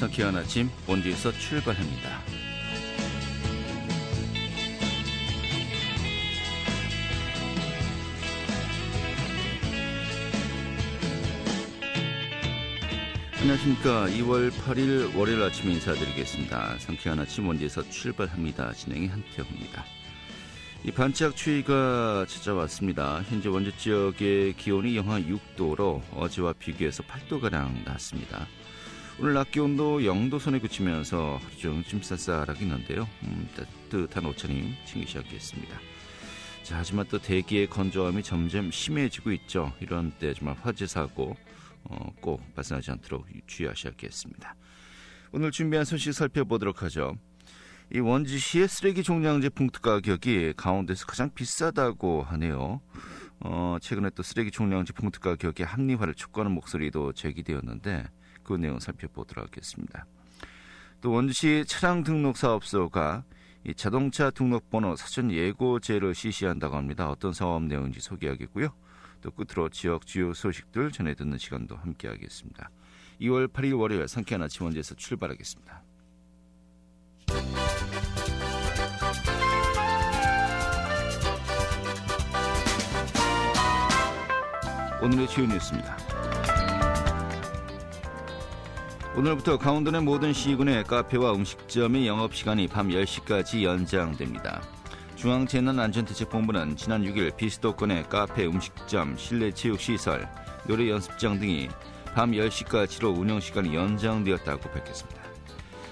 상쾌한 아침 원주에서 출발합니다. 안녕하십니까. 2월 8일 월요일 아침 인사드리겠습니다. 상쾌한 아침 원주에서 출발합니다. 진행의 한태호입니다. 이 반짝 추위가 찾아왔습니다. 현재 원주 지역의 기온이 영하 6도로 어제와 비교해서 8도가량 낮습니다. 오늘 낮 기온도 0도 선에 그치면서 하루 종일 좀 쌀쌀하긴 한데요. 따뜻한 옷차림 챙기셔야겠습니다. 자, 하지만 또 대기의 건조함이 점점 심해지고 있죠. 이런 때 정말 화재 사고 꼭 발생하지 않도록 주의하셔야겠습니다. 오늘 준비한 소식 살펴보도록 하죠. 이 원주시의 쓰레기 종량제 봉투 가격이 강원도에서 가장 비싸다고 하네요. 최근에 또 쓰레기 종량제 봉투 가격의 합리화를 촉구하는 목소리도 제기되었는데 그 내용 살펴보도록 하겠습니다. 또 원주시 차량 등록 사업소가 이 자동차 등록번호 사전 예고제를 실시한다고 합니다. 어떤 사업 내용인지 소개하겠고요. 또 끝으로 지역 주요 소식들 전해 듣는 시간도 함께하겠습니다. 2월 8일 월요일 상쾌한 아침 원주에서 출발하겠습니다. 오늘의 주요 뉴스입니다. 오늘부터 강원도 내 모든 시군의 카페와 음식점의 영업시간이 밤 10시까지 연장됩니다. 중앙재난안전대책본부는 지난 6일 비수도권의 카페, 음식점, 실내체육시설, 노래연습장 등이 밤 10시까지로 운영시간이 연장되었다고 밝혔습니다.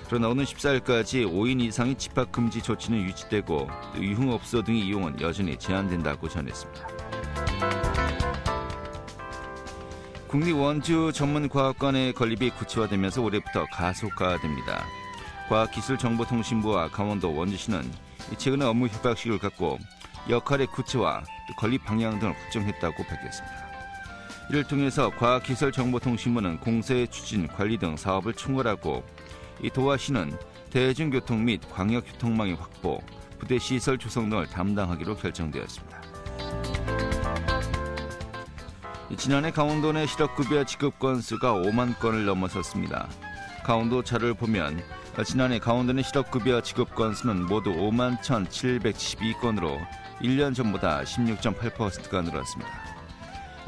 그러나 오는 14일까지 5인 이상의 집합금지 조치는 유지되고 유흥업소 등의 이용은 여전히 제한된다고 전했습니다. 국립원주전문과학관의 건립이 구체화되면서 올해부터 가속화됩니다. 과학기술정보통신부와 강원도 원주시는 최근에 업무 협약식을 갖고 역할의 구체화, 건립 방향 등을 확정했다고 밝혔습니다. 이를 통해서 과학기술정보통신부는 공사의 추진, 관리 등 사업을 총괄하고 이 도화시는 대중교통 및 광역교통망의 확보, 부대시설 조성 등을 담당하기로 결정되었습니다. 지난해 강원도 내 실업급여 지급 건수가 5만 건을 넘어섰습니다. 강원도 자료를 보면 지난해 강원도 내 실업급여 지급 건수는 모두 5만 1,772건으로 1년 전보다 16.8%가 늘었습니다.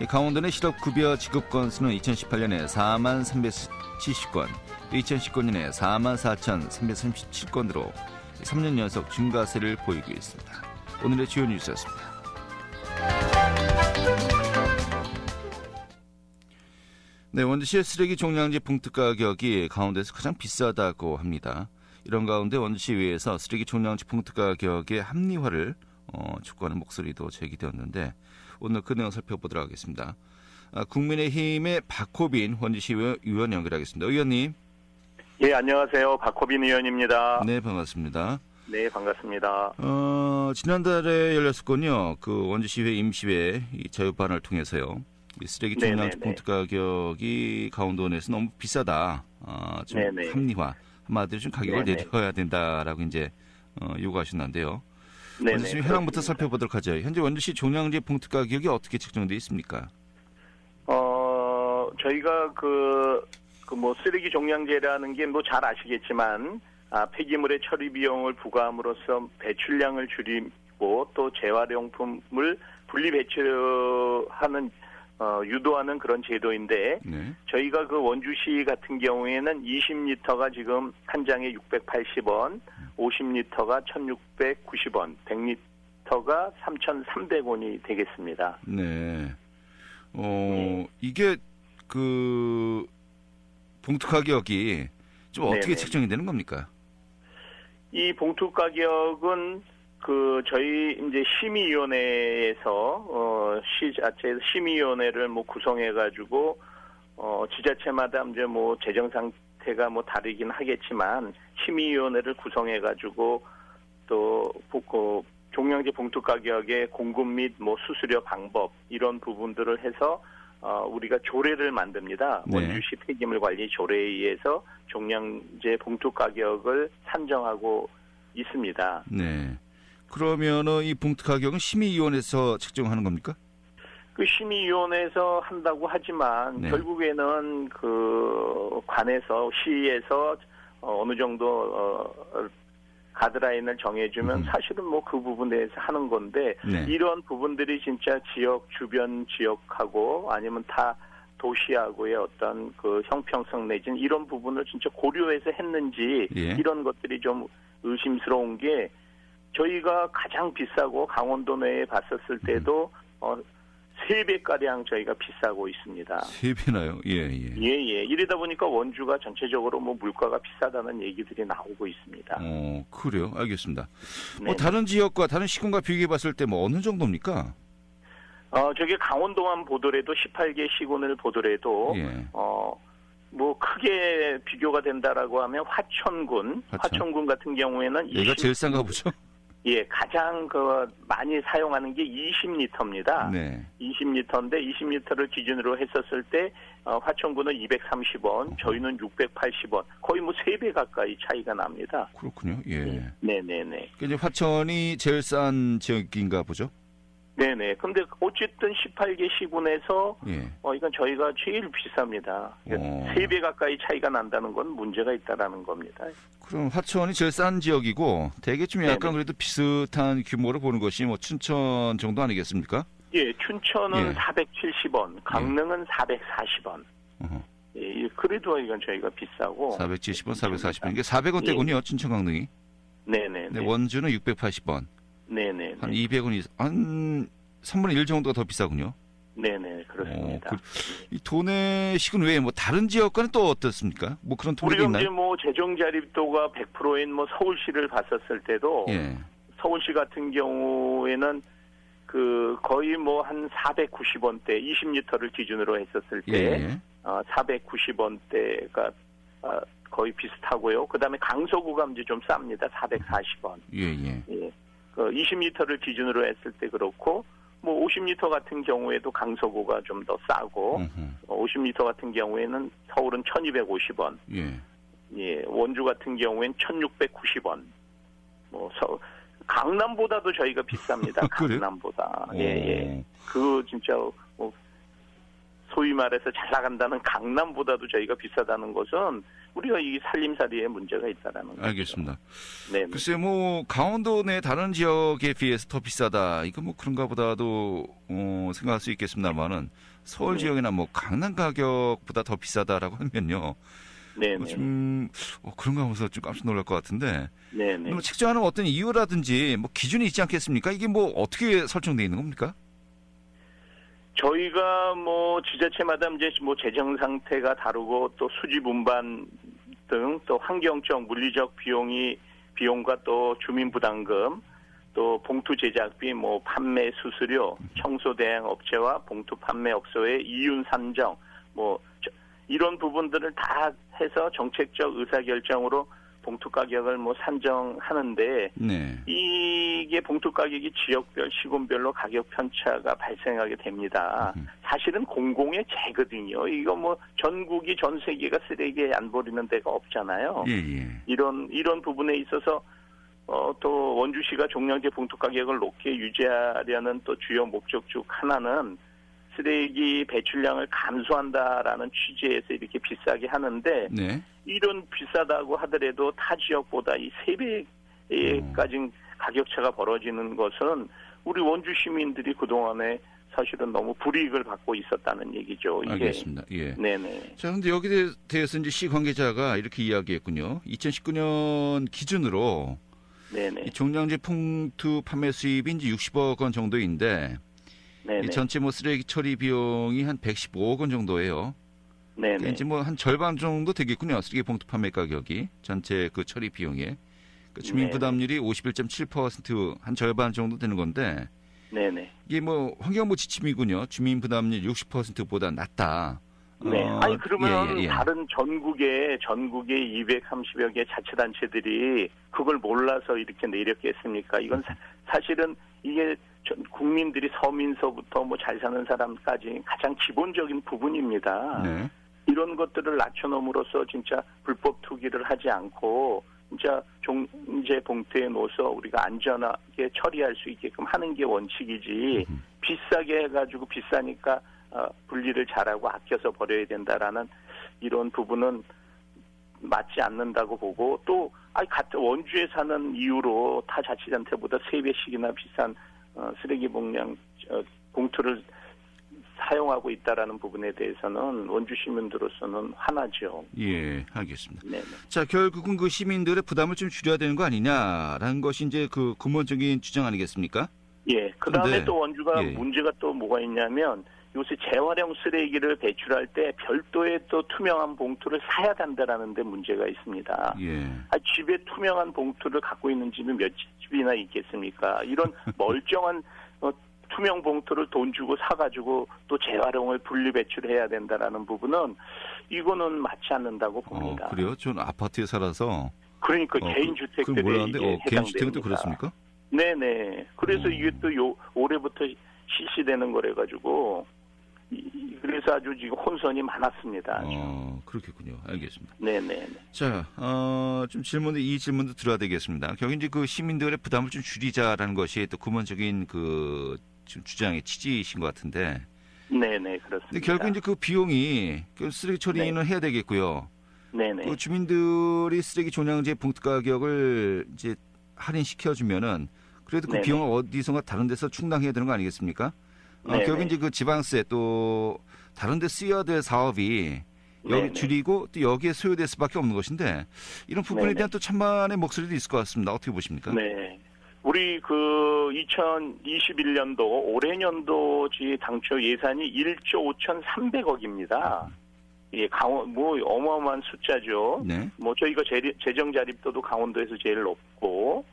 강원도 내 실업급여 지급 건수는 2018년에 4만 370건, 2019년에 4만 4,337건으로 3년 연속 증가세를 보이고 있습니다. 오늘의 주요 뉴스였습니다. 네, 원주시의 쓰레기 종량제 봉투 가격이 강원도에서 가장 비싸다고 합니다. 이런 가운데 원주시의회에서 쓰레기 종량제 봉투 가격의 합리화를 촉구하는 목소리도 제기되었는데 오늘 그 내용 살펴보도록 하겠습니다. 국민의힘의 박호빈 원주시의회 의원 연결하겠습니다. 의원님. 예, 안녕하세요. 박호빈 의원입니다. 네, 반갑습니다. 네, 반갑습니다. 지난달에 열렸었군요. 그 원주시의회 임시회 자유반을 통해서요. 쓰레기 종량제 봉투 가격이 강원도 내에서 너무 비싸다. 좀 네네. 합리화. 한마디로 좀 가격을 네네. 내려야 된다라고 이제 요구하셨는데요. 원주시 현황부터 살펴보도록 하죠. 현재 원주시 종량제 봉투 가격이 어떻게 책정되어 있습니까? 저희가 뭐 쓰레기 종량제라는 게 뭐 잘 아시겠지만 폐기물의 처리 비용을 부과함으로써 배출량을 줄이고 또 재활용품을 분리 배출하는 유도하는 그런 제도인데 저희가 그 원주시 같은 경우에는 20리터가 지금 한 장에 680원, 50리터가 1,690원, 100리터가 3,300원이 되겠습니다. 네. 이게 그 봉투 가격이 좀 어떻게 책정이 되는 겁니까? 이 봉투 가격은 저희 이제 심의위원회에서 시자체 심의위원회를 뭐 구성해가지고 지자체마다 이제 뭐 재정 상태가 뭐 다르긴 하겠지만 심의위원회를 구성해가지고 또 종량제 봉투 가격의 공급 및 뭐 수수료 방법 이런 부분들을 해서 우리가 조례를 만듭니다. 네. 원주시 폐기물 관리 조례에 의해서 종량제 봉투 가격을 산정하고 있습니다. 네. 그러면은 이 봉투 가격은 심의위원회에서 책정하는 겁니까? 그 심의위원회에서 한다고 하지만 네. 결국에는 그 관에서 시에서 어느 정도 가드라인을 정해주면 사실은 뭐 그 부분에 대해서 하는 건데 네. 이런 부분들이 진짜 지역 주변 지역하고 아니면 타 도시하고의 어떤 그 형평성 내지는 이런 부분을 진짜 고려해서 했는지 예. 이런 것들이 좀 의심스러운 게 저희가 가장 비싸고 강원도 내에 봤었을 때도 3배가량 저희가 비싸고 있습니다. 3배나요? 예. 예. 이러다 보니까 원주가 전체적으로 뭐 물가가 비싸다는 얘기들이 나오고 있습니다. 그래요? 알겠습니다. 네. 뭐 다른 지역과 다른 시군과 비교해 봤을 때 뭐 어느 정도입니까? 저게 강원도만 보더라도 18개 시군을 보더라도 예. 뭐 크게 비교가 된다라고 하면 화천군 같은 경우에는 얘가 제일 싼가 보죠? 예, 가장 많이 사용하는 게 20리터입니다. 네. 20리터인데 20리터를 기준으로 했었을 때 화천군은 230원, 저희는 680원. 거의 뭐 3배 가까이 차이가 납니다. 그렇군요. 예. 네네네. 이제 화천이 제일 싼 지역인가 보죠? 네네. 근데 어쨌든 18개 시군에서 예. 이건 저희가 제일 비쌉니다. 3배 가까이 차이가 난다는 건 문제가 있다라는 겁니다. 그럼 화천이 제일 싼 지역이고 대개 좀 약간 그래도 비슷한 규모로 보는 것이 뭐 춘천 정도 아니겠습니까? 예, 춘천은 예. 470원, 강릉은 440원. 예, 그래도 이건 저희가 비싸고. 470원, 440원. 이게 400원대군요, 춘천 강릉이. 네네. 네, 원주는 680원. 네네. 한 200원 한 3분의 1 정도가 더 비싸군요. 네네, 그렇습니다. 이 도내 시군 외에 뭐 다른 지역과는 또 어떻습니까? 뭐 그런 통계가 우리가 있나요? 이제 뭐 재정 자립도가 100%인 뭐 서울시를 봤었을 때도 예. 서울시 같은 경우에는 그 거의 뭐 한 490원대 20리터를 기준으로 했었을 때 예. 490원대가 거의 비슷하고요. 그다음에 강서구가 이제 좀 쌉니다. 440원. 예. 그 20리터를 기준으로 했을 때 그렇고 뭐 50리터 같은 경우에도 강서구가 좀 더 싸고 50리터 같은 경우에는 서울은 1,250원. 예, 원주 같은 경우엔 1,690원. 뭐 강남보다도 저희가 비쌉니다. 강남보다. 예. 그 진짜 뭐 소위 말해서 잘 나간다는 강남보다도 저희가 비싸다는 것은 우리가 이 살림살이에 문제가 있다라는 거죠. 알겠습니다. 네. 글쎄 뭐 강원도 내 다른 지역에 비해서 더 비싸다. 이거 뭐 그런가 보다도 생각할 수 있겠습니다만은 서울 지역이나 뭐 강남 가격보다 더 비싸다라고 하면요. 네. 좀 그런가 하면서 좀 깜짝 놀랄 것 같은데. 네. 뭐 책정하는 어떤 이유라든지 뭐 기준이 있지 않겠습니까? 이게 뭐 어떻게 설정돼 있는 겁니까? 저희가 뭐 지자체마다 이제 뭐 재정 상태가 다르고 또 수지 운반 등 또 환경적 물리적 비용과 또 주민 부담금 또 봉투 제작비 뭐 판매 수수료 청소 대행 업체와 봉투 판매 업소의 이윤 산정 뭐 이런 부분들을 다 해서 정책적 의사결정으로 봉투 가격을 뭐 산정하는데 네. 이게 봉투 가격이 지역별 시군별로 가격 편차가 발생하게 됩니다. 사실은 공공의 재거든요. 이거 뭐 전국이 전 세계가 쓰레기 안 버리는 데가 없잖아요. 예. 이런 부분에 있어서 또 원주시가 종량제 봉투 가격을 높게 유지하려는 또 주요 목적 중 하나는 쓰레기 배출량을 감소한다라는 취지에서 이렇게 비싸게 하는데 네. 이런 비싸다고 하더라도 타 지역보다 이 3배까지 가격차가 벌어지는 것은 우리 원주 시민들이 그동안에 사실은 너무 불이익을 받고 있었다는 얘기죠. 이게. 알겠습니다. 예. 네네. 자, 근데 여기에 대해서 이제 시 관계자가 이렇게 이야기했군요. 2019년 기준으로 네네. 이 종량제 봉투 판매 수입이 이제 60억 원 정도인데 네네. 전체 뭐 쓰레기 처리 비용이 한 115억 원 정도예요. 네네. 이제 뭐 한 절반 정도 되겠군요. 쓰레기 봉투 판매 가격이 전체 그 처리 비용에 그 주민 부담률이 51.7% 한 절반 정도 되는 건데 네네. 이게 뭐 환경부 지침이군요. 주민 부담률 60%보다 낮다. 네. 아니 그러면 예. 다른 전국에 230여 개 자치단체들이 그걸 몰라서 이렇게 내렸겠습니까? 이건 사실은 이게 국민들이 서민서부터 뭐 잘 사는 사람까지 가장 기본적인 부분입니다. 네. 이런 것들을 낮춰놓음으로써 진짜 불법 투기를 하지 않고 진짜 종제 봉투에 넣어서 우리가 안전하게 처리할 수 있게끔 하는 게 원칙이지 비싸게 해가지고 비싸니까 분리를 잘하고 아껴서 버려야 된다라는 이런 부분은 맞지 않는다고 보고 또 같은 원주에 사는 이유로 타 자치단체보다 3배씩이나 비싼 쓰레기 봉투를 사용하고 있다라는 부분에 대해서는 원주 시민들로서는 화나죠. 예, 알겠습니다. 네. 자, 결국은 그 시민들의 부담을 좀 줄여야 되는 거 아니냐라는 것이 이제 그 근본적인 주장 아니겠습니까? 예. 그다음에 그런데, 또 원주가 예. 문제가 또 뭐가 있냐면 요새 재활용 쓰레기를 배출할 때 별도의 또 투명한 봉투를 사야 된다라는 데 문제가 있습니다. 예. 집에 투명한 봉투를 갖고 있는 집이 몇 집이나 있겠습니까? 이런 멀쩡한 투명 봉투를 돈 주고 사가지고 또 재활용을 분리 배출해야 된다라는 부분은 이거는 맞지 않는다고 봅니다. 그래요? 전 아파트에 살아서. 그러니까 개인 주택들이 몰랐는데, 이게 개인 주택도 해당됩니다. 그렇습니까? 네네. 그래서 이게 또 올해부터 실시되는 거래가지고 그래서 아주 지금 혼선이 많았습니다. 그렇겠군요. 알겠습니다. 네네. 자, 좀 이 질문도 들어야 되겠습니다. 결국 이제 그 시민들의 부담을 좀 줄이자라는 것이 또 근본적인 그 지금 주장의 취지이신 것 같은데. 네네, 그렇습니다. 근데 결국 이제 그 비용이 그 쓰레기 처리는 해야 되겠고요. 네네. 그 주민들이 쓰레기 종량제 봉투 가격을 이제 할인시켜주면은 그래도 그 네네. 비용을 어디선가 다른 데서 충당해야 되는 거 아니겠습니까? 네네. 결국 이제 그 지방세 또 다른 데 쓰여야 될 사업이 여기 네네. 줄이고 또 여기에 소요될 수밖에 없는 것인데 이런 부분에 네네. 대한 또 천만의 목소리도 있을 것 같습니다. 어떻게 보십니까? 네. 우리 그 2021년도 올해 년도지 당초 예산이 1조 5,300억입니다. 예, 뭐 어마어마한 숫자죠. 네. 뭐 저희가 재정 자립도도 강원도에서 제일 높고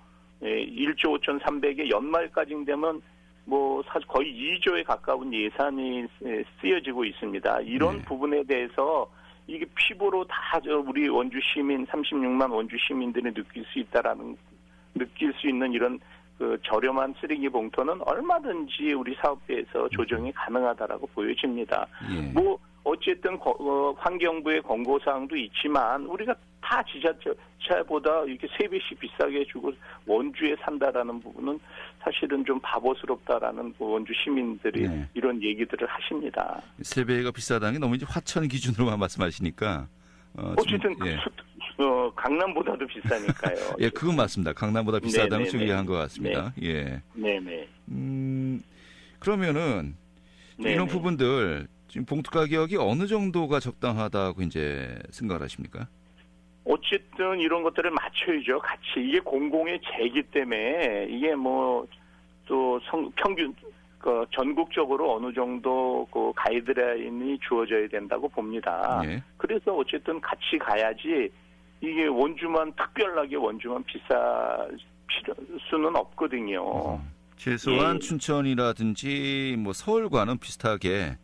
1조 5,300에 연말까지 되면 뭐 사실 거의 2조에 가까운 예산이 쓰여지고 있습니다. 이런 네. 부분에 대해서 이게 피부로 다 우리 원주 시민 36만 원주 시민들이 느낄 수 있는 이런 그 저렴한 쓰레기 봉투는 얼마든지 우리 사업부에서 조정이 가능하다라고 보여집니다. 예. 뭐 어쨌든 환경부의 권고사항도 있지만 우리가 타 지자체보다 이렇게 3배씩 비싸게 주고 원주에 산다라는 부분은 사실은 좀 바보스럽다라는 원주 시민들이 네. 이런 얘기들을 하십니다. 3배가 비싸다는 게 너무 이제 화천 기준으로만 말씀하시니까. 어쨌든 예. 강남보다도 비싸니까요. 예, 그건 맞습니다. 강남보다 비싸다는 네네네. 중요한 것 같습니다. 네. 예. 네네. 그러면은 네네. 이런 부분들 지금 봉투 가격이 어느 정도가 적당하다고 이제 생각을 하십니까? 어쨌든 이런 것들을 맞춰야죠. 같이 이게 공공의 재기 때문에 이게 뭐 또 평균 전국적으로 어느 정도 그 가이드라인이 주어져야 된다고 봅니다. 예. 그래서 어쨌든 같이 가야지 이게 원주만 비쌀 수는 없거든요. 최소한 예. 춘천이라든지 뭐 서울과는 비슷하게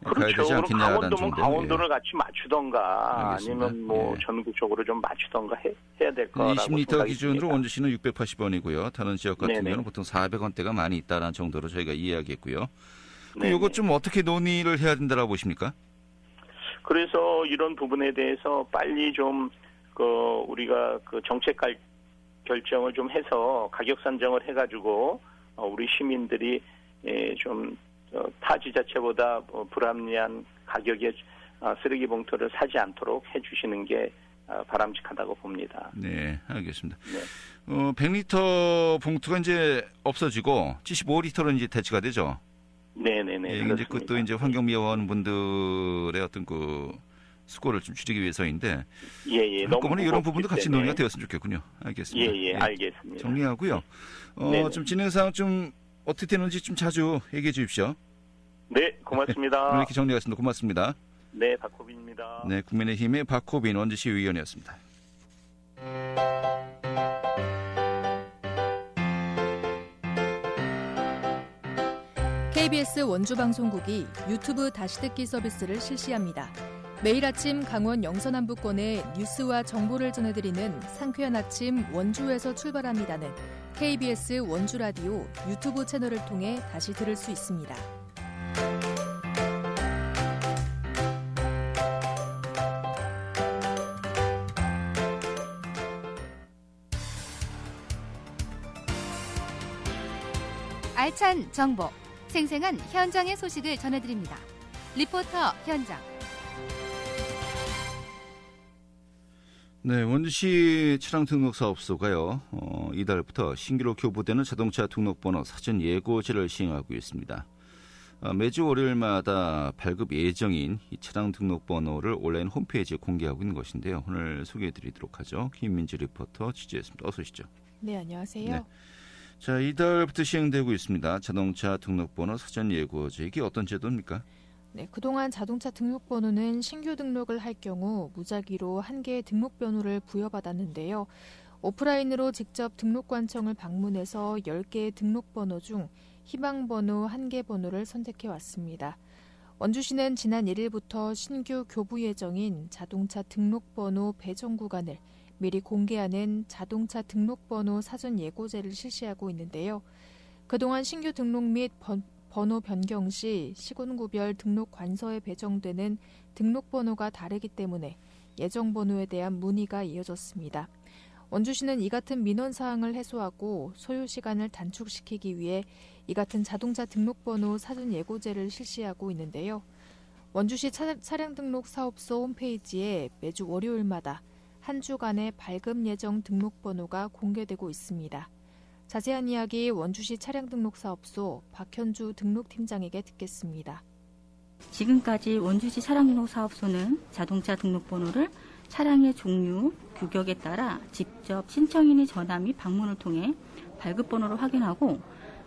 가야 그렇죠. 되지 그럼 않겠냐라는 강원도면 정도. 강원도를 같이 맞추던가 알겠습니다. 아니면 뭐 예. 전국적으로 좀 맞추던가 해야 될 거라고 20리터 생각이 기준으로 듭니다. 원주시는 680원이고요. 다른 지역 같은 네네. 경우는 보통 400원대가 많이 있다는 정도로 저희가 이야기했고요. 네네. 이거 좀 어떻게 논의를 해야 된다고 보십니까? 그래서 이런 부분에 대해서 빨리 좀 우리가 정책 결정을 좀 해서 가격 산정을 해가지고 우리 시민들이 좀 타 지자체보다 불합리한 가격의 쓰레기 봉투를 사지 않도록 해주시는 게 바람직하다고 봅니다. 네, 알겠습니다. 네. 100리터 봉투가 이제 없어지고 75리터로 이제 대체가 되죠. 네네네. 예, 이제 그렇습니다. 그것도 이제 환경미화원 분들의 어떤 그 수고를 좀 줄이기 위해서인데 예예. 한꺼번에 이런 부분도 같이 논의가 되었으면 좋겠군요. 알겠습니다. 예예. 알겠습니다. 정리하고요. 네네. 좀 진행 사항 좀 어떻게 되는지 좀 자주 얘기해 주십시오. 네, 고맙습니다. 오늘 이렇게 정리하겠습니다. 고맙습니다. 네, 박호빈입니다. 네, 국민의힘의 박호빈 원주시 의원이었습니다. KBS 원주방송국이 유튜브 다시 듣기 서비스를 실시합니다. 매일 아침 강원 영서남부권의 뉴스와 정보를 전해드리는 상쾌한 아침 원주에서 출발합니다는 KBS 원주라디오 유튜브 채널을 통해 다시 들을 수 있습니다. 알찬 정보, 생생한 현장의 소식을 전해드립니다. 리포터 현장. 네, 원주시 차량 등록 사업소가요. 이달부터 신규로 교부되는 자동차 등록번호 사전 예고제를 시행하고 있습니다. 매주 월요일마다 발급 예정인 이 차량 등록번호를 온라인 홈페이지에 공개하고 있는 것인데요. 오늘 소개해드리도록 하죠. 김민지 리포터 취재했습니다. 어서 오시죠. 네, 안녕하세요. 네. 자, 이달부터 시행되고 있습니다. 자동차 등록번호 사전 예고제. 이게 어떤 제도입니까? 네, 그동안 자동차 등록번호는 신규 등록을 할 경우 무작위로 한 개의 등록번호를 부여받았는데요. 오프라인으로 직접 등록관청을 방문해서 10개의 등록번호 중 희망번호 1개 번호를 선택해 왔습니다. 원주시는 지난 1일부터 신규 교부 예정인 자동차 등록번호 배정 구간을 미리 공개하는 자동차 등록번호 사전 예고제를 실시하고 있는데요. 그동안 신규 등록 및 번호 변경 시 시군구별 등록 관서에 배정되는 등록번호가 다르기 때문에 예정번호에 대한 문의가 이어졌습니다. 원주시는 이 같은 민원사항을 해소하고 소요시간을 단축시키기 위해 이 같은 자동차 등록번호 사전 예고제를 실시하고 있는데요. 원주시 차량 등록 사업소 홈페이지에 매주 월요일마다 한 주간의 발급 예정 등록번호가 공개되고 있습니다. 자세한 이야기 원주시 차량 등록 사업소 박현주 등록팀장에게 듣겠습니다. 지금까지 원주시 차량 등록 사업소는 자동차 등록번호를 차량의 종류, 규격에 따라 직접 신청인의 전화 및 방문을 통해 발급번호를 확인하고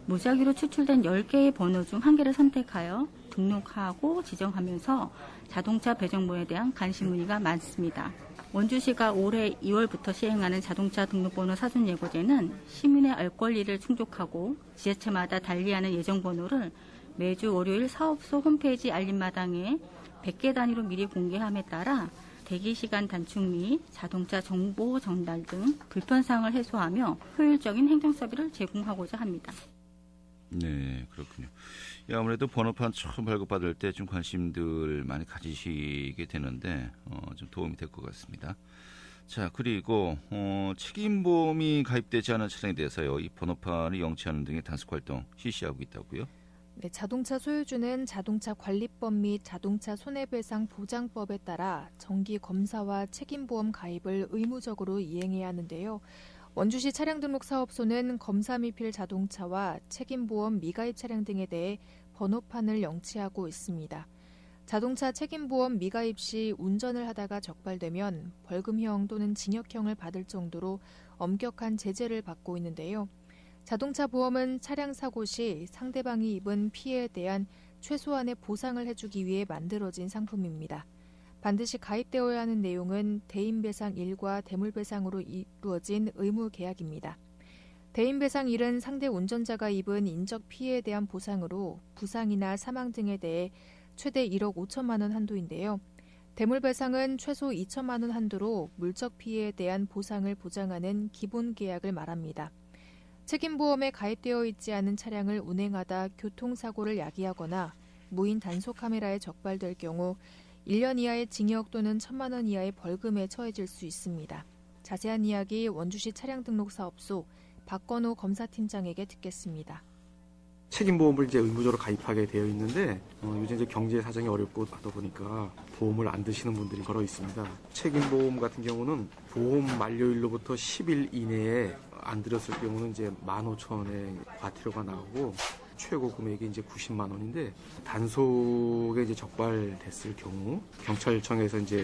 무작위로 추출된 10개의 번호 중 1개를 선택하여 등록하고 지정하면서 자동차 배정번호에 대한 관심 문의가 많습니다. 원주시가 올해 2월부터 시행하는 자동차 등록번호 사전 예고제는 시민의 알 권리를 충족하고 지자체마다 달리하는 예정번호를 매주 월요일 사업소 홈페이지 알림마당에 100개 단위로 미리 공개함에 따라 대기시간 단축 및 자동차 정보 전달 등 불편사항을 해소하며 효율적인 행정서비를 제공하고자 합니다. 네, 그렇군요. 아무래도 번호판 처음 발급받을 때 좀 관심들 많이 가지시게 되는데 좀 도움이 될 것 같습니다. 자, 그리고 책임보험이 가입되지 않은 차량에 대해서요, 이 번호판을 영치하는 등의 단속 활동 실시하고 있다고요? 네, 자동차 소유주는 자동차 관리법 및 자동차 손해배상 보장법에 따라 정기 검사와 책임보험 가입을 의무적으로 이행해야 하는데요. 원주시 차량등록사업소는 검사 미필 자동차와 책임보험 미가입 차량 등에 대해 번호판을 영치하고 있습니다. 자동차 책임보험 미가입 시 운전을 하다가 적발되면 벌금형 또는 징역형을 받을 정도로 엄격한 제재를 받고 있는데요. 자동차 보험은 차량 사고 시 상대방이 입은 피해에 대한 최소한의 보상을 해주기 위해 만들어진 상품입니다. 반드시 가입되어야 하는 내용은 대인배상 1과 대물배상으로 이루어진 의무 계약입니다. 대인배상 1은 상대 운전자가 입은 인적 피해에 대한 보상으로 부상이나 사망 등에 대해 최대 1억 5천만 원 한도인데요. 대물배상은 최소 2천만 원 한도로 물적 피해에 대한 보상을 보장하는 기본 계약을 말합니다. 책임보험에 가입되어 있지 않은 차량을 운행하다 교통사고를 야기하거나 무인 단속 카메라에 적발될 경우 1년 이하의 징역 또는 1,000만 원 이하의 벌금에 처해질 수 있습니다. 자세한 이야기 원주시 차량등록사업소 박건호 검사팀장에게 듣겠습니다. 책임보험을 이제 의무적으로 가입하게 되어 있는데 요즘 이제 경제 사정이 어렵고 하다 보니까 보험을 안 드시는 분들이 걸어 있습니다. 책임보험 같은 경우는 보험 만료일로부터 10일 이내에 안 들였을 경우는 이제 15,000원의 과태료가 나오고 최고 금액이 이제 90만 원인데 단속에 이제 적발됐을 경우 경찰청에서 이제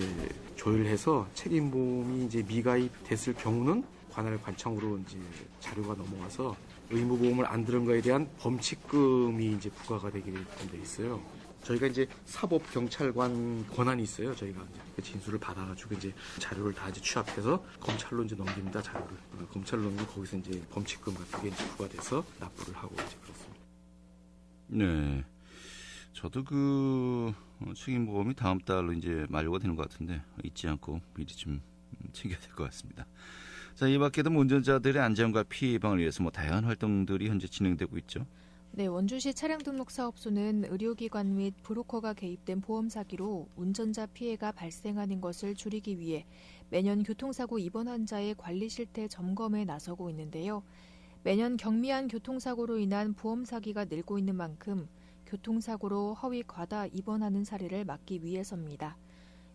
조율해서 책임보험이 이제 미가입됐을 경우는 관할 관청으로 이제 자료가 넘어와서 의무보험을 안 들은 거에 대한 범칙금이 이제 부과가 되게 돼 있어요. 저희가 이제 사법경찰관 권한이 있어요. 저희가 이제 진술을 받아가지고 이제 자료를 다 이제 취합해서 검찰로 이제 넘깁니다. 자료를 검찰로 넘기고 거기서 이제 범칙금 같은 게 이제 부과돼서 납부를 하고 이제 그렇습니다. 네, 저도 그 책임보험이 다음 달로 이제 만료가 되는 것 같은데 잊지 않고 미리 좀 챙겨야 될 것 같습니다. 자, 이 밖에도 운전자들의 안전과 피해 예방을 위해서 다양한 활동들이 현재 진행되고 있죠. 네, 원주시 차량등록사업소는 의료기관 및 브로커가 개입된 보험 사기로 운전자 피해가 발생하는 것을 줄이기 위해 매년 교통사고 입원 환자의 관리 실태 점검에 나서고 있는데요. 매년 경미한 교통사고로 인한 보험 사기가 늘고 있는 만큼 교통사고로 허위 과다 입원하는 사례를 막기 위해서입니다.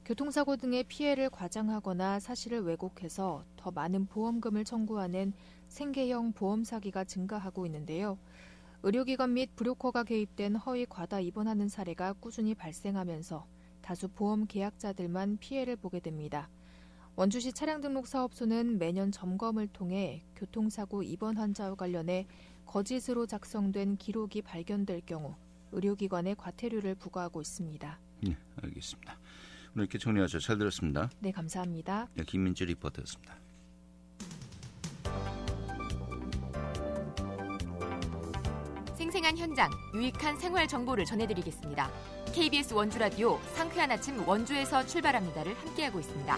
교통사고 등의 피해를 과장하거나 사실을 왜곡해서 더 많은 보험금을 청구하는 생계형 보험 사기가 증가하고 있는데요. 의료기관 및 브로커가 개입된 허위 과다 입원하는 사례가 꾸준히 발생하면서 다수 보험 계약자들만 피해를 보게 됩니다. 원주시 차량등록사업소는 매년 점검을 통해 교통사고 입원 환자와 관련해 거짓으로 작성된 기록이 발견될 경우 의료기관에 과태료를 부과하고 있습니다. 네, 알겠습니다. 오늘 이렇게 정리하죠. 잘 들었습니다. 네, 감사합니다. 네, 김민주 리포터였습니다. 생생한 현장, 유익한 생활 정보를 전해드리겠습니다. KBS 원주라디오 상쾌한 아침 원주에서 출발합니다를 함께하고 있습니다.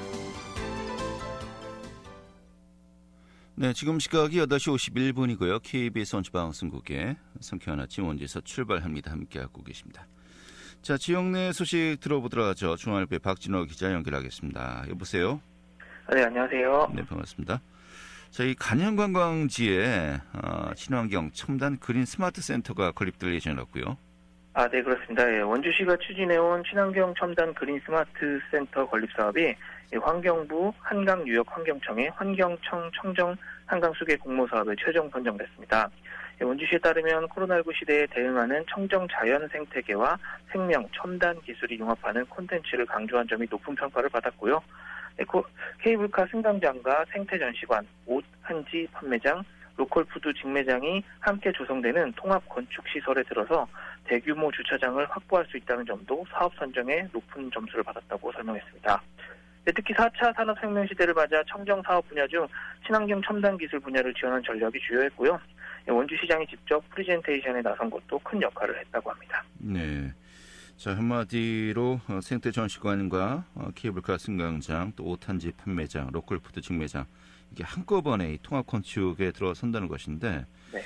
네, 지금 시각이 8시 51분이고요. KBS 원주방송국의 상쾌한 아침 원주에서 출발합니다. 함께하고 계십니다. 자, 지역 내 소식 들어보도록 하죠. 중앙일보의 박진호 기자 연결하겠습니다. 여보세요? 네, 안녕하세요. 네, 반갑습니다. 자, 이 간현관광지에 친환경 첨단 그린 스마트 센터가 건립될 예정이라고요. 네, 그렇습니다. 예, 원주시가 추진해온 친환경 첨단 그린 스마트 센터 건립 사업이 환경부 한강유역환경청의 환경청 청정 한강수계 공모 사업에 최종 선정됐습니다. 원주시에 따르면 코로나19 시대에 대응하는 청정 자연 생태계와 생명 첨단 기술이 융합하는 콘텐츠를 강조한 점이 높은 평가를 받았고요. 케이블카 승강장과 생태전시관, 옷, 한지 판매장, 로컬푸드 직매장이 함께 조성되는 통합 건축시설에 들어서 대규모 주차장을 확보할 수 있다는 점도 사업 선정에 높은 점수를 받았다고 설명했습니다. 특히 4차 산업혁명시대를 맞아 청정사업 분야 중 친환경 첨단 기술 분야를 지원한 전략이 주요했고요. 원주시장이 직접 프리젠테이션에 나선 것도 큰 역할을 했다고 합니다. 네. 자, 한마디로 생태전시관과 케이블카 승강장, 또 옷한지 판매장, 로컬푸드 직매장 이게 한꺼번에 이 통합 건축에 들어선다는 것인데 네.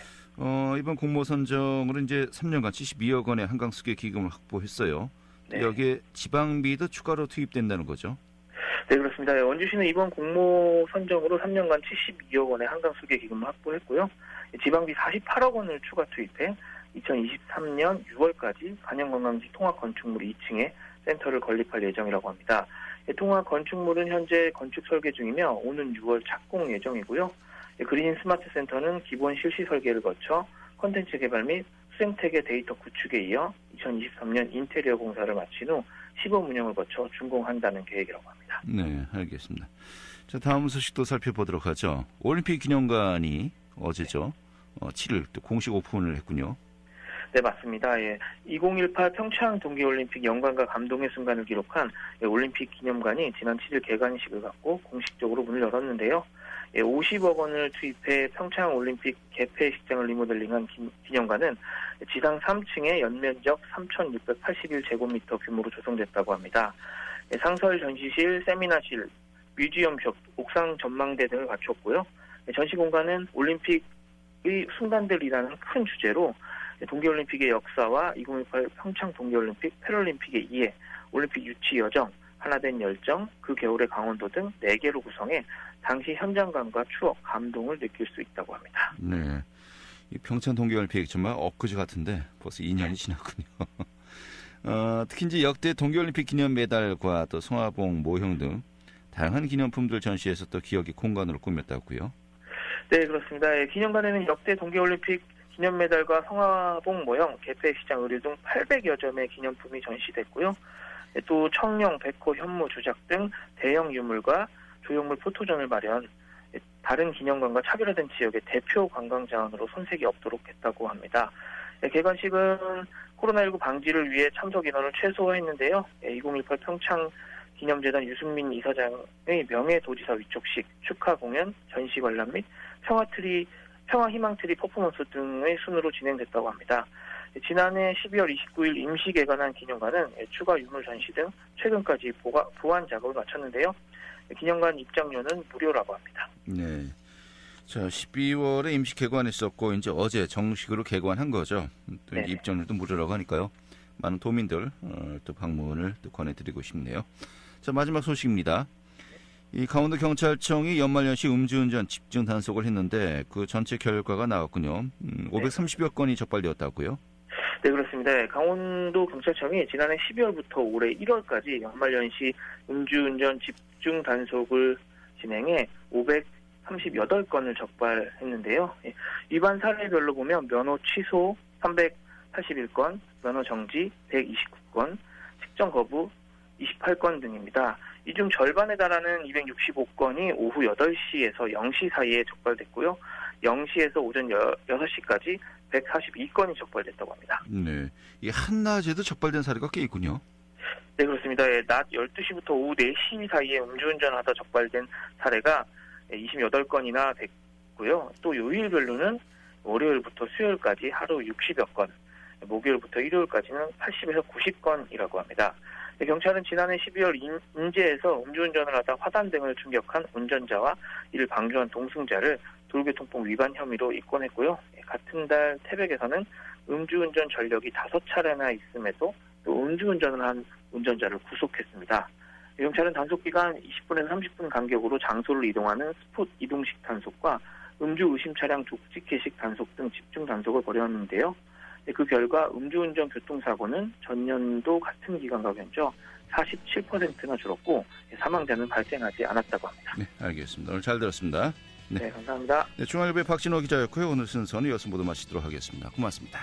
이번 공모 선정으로 이제 3년간 72억 원의 한강수계 기금을 확보했어요. 네. 여기에 지방비도 추가로 투입된다는 거죠. 네, 그렇습니다. 원주시는 이번 공모 선정으로 3년간 72억 원의 한강수계 기금을 확보했고요. 지방비 48억 원을 추가 투입해 2023년 6월까지 간현관광지 통합 건축물 2층에 센터를 건립할 예정이라고 합니다. 통합 건축물은 현재 건축 설계 중이며 오는 6월 착공 예정이고요. 그린 스마트 센터는 기본 실시 설계를 거쳐 콘텐츠 개발 및 수생태계 데이터 구축에 이어 2023년 인테리어 공사를 마친 후 시범 운영을 거쳐 준공한다는 계획이라고 합니다. 네, 알겠습니다. 자, 다음 소식도 살펴보도록 하죠. 올림픽 기념관이 어제죠. 7일 또 공식 오픈을 했군요. 네, 맞습니다. 2018 평창 동계올림픽 영광과 감동의 순간을 기록한 올림픽 기념관이 지난 7일 개관식을 갖고 공식적으로 문을 열었는데요. 50억 원을 투입해 평창 올림픽 개폐식장을 리모델링한 기념관은 지상 3층에 연면적 3,681제곱미터 규모로 조성됐다고 합니다. 상설 전시실, 세미나실, 뮤지엄숍, 옥상 전망대 등을 갖췄고요. 전시 공간은 올림픽의 순간들이라는 큰 주제로 동계올림픽의 역사와 2018 평창 동계올림픽, 패럴림픽에 이에 올림픽 유치 여정, 하나된 열정, 그 겨울의 강원도 등 4개로 구성해 당시 현장감과 추억, 감동을 느낄 수 있다고 합니다. 네, 이 평창 동계올림픽 정말 엊그제 같은데 벌써 2년이 지났군요. 특히 이제 역대 동계올림픽 기념 메달과 또 송화봉 모형 등 다양한 기념품들 전시해서 또 기억의 공간으로 꾸몄다고요. 네, 그렇습니다. 기념관에는 역대 동계올림픽 기념 메달과 성화봉 모형, 개폐시장 의류 등 800여 점의 기념품이 전시됐고요. 또 청룡, 백호, 현무, 주작 등 대형 유물과 조형물 포토존을 마련, 다른 기념관과 차별화된 지역의 대표 관광자원으로 손색이 없도록 했다고 합니다. 개관식은 코로나19 방지를 위해 참석 인원을 최소화했는데요. 2018 평창 기념재단 유승민 이사장의 명예도지사 위촉식, 축하 공연, 전시 관람 및 평화희망트리 퍼포먼스 등의 순으로 진행됐다고 합니다. 지난해 12월 29일 임시 개관한 기념관은 추가 유물 전시 등 최근까지 보완 작업을 마쳤는데요. 기념관 입장료는 무료라고 합니다. 네. 자, 12월에 임시 개관했었고 이제 어제 정식으로 개관한 거죠. 또 이제 입장료도 무료라고 하니까요. 많은 도민들 또 방문을 또 권해드리고 싶네요. 자, 마지막 소식입니다. 이 강원도 경찰청이 연말연시 음주운전 집중 단속을 했는데 그 전체 결과가 나왔군요. 530여 건이 적발되었다고요? 네, 그렇습니다. 강원도 경찰청이 지난해 12월부터 올해 1월까지 연말연시 음주운전 집중 단속을 진행해 538건을 적발했는데요. 위반 사례별로 보면 면허 취소 381건, 면허 정지 129건, 측정 거부 28건 등입니다. 이 중 절반에 달하는 265건이 오후 8시에서 0시 사이에 적발됐고요. 0시에서 오전 6시까지 142건이 적발됐다고 합니다. 네, 이 한낮에도 적발된 사례가 꽤 있군요. 네, 그렇습니다. 낮 12시부터 오후 4시 사이에 음주운전하다 적발된 사례가 28건이나 됐고요. 또 요일별로는 월요일부터 수요일까지 하루 60여 건, 목요일부터 일요일까지는 80에서 90건이라고 합니다. 경찰은 지난해 12월 인제에서 음주운전을 하다 화단 등을 충격한 운전자와 이를 방조한 동승자를 도로교통법 위반 혐의로 입건했고요. 같은 달 태백에서는 음주운전 전력이 5차례나 있음에도 또 음주운전을 한 운전자를 구속했습니다. 경찰은 단속기간 20분에서 30분 간격으로 장소를 이동하는 스폿 이동식 단속과 음주 의심 차량 족지캐식 단속 등 집중 단속을 벌였는데요. 그 결과 음주운전 교통사고는 전년도 같은 기간과 견적 47%나 줄었고 사망자는 발생하지 않았다고 합니다. 네, 알겠습니다. 오늘 잘 들었습니다. 네, 감사합니다. 네, 중앙일보의 박진호 기자였고요. 오늘 순서는 여기서 모두 마치도록 하겠습니다. 고맙습니다.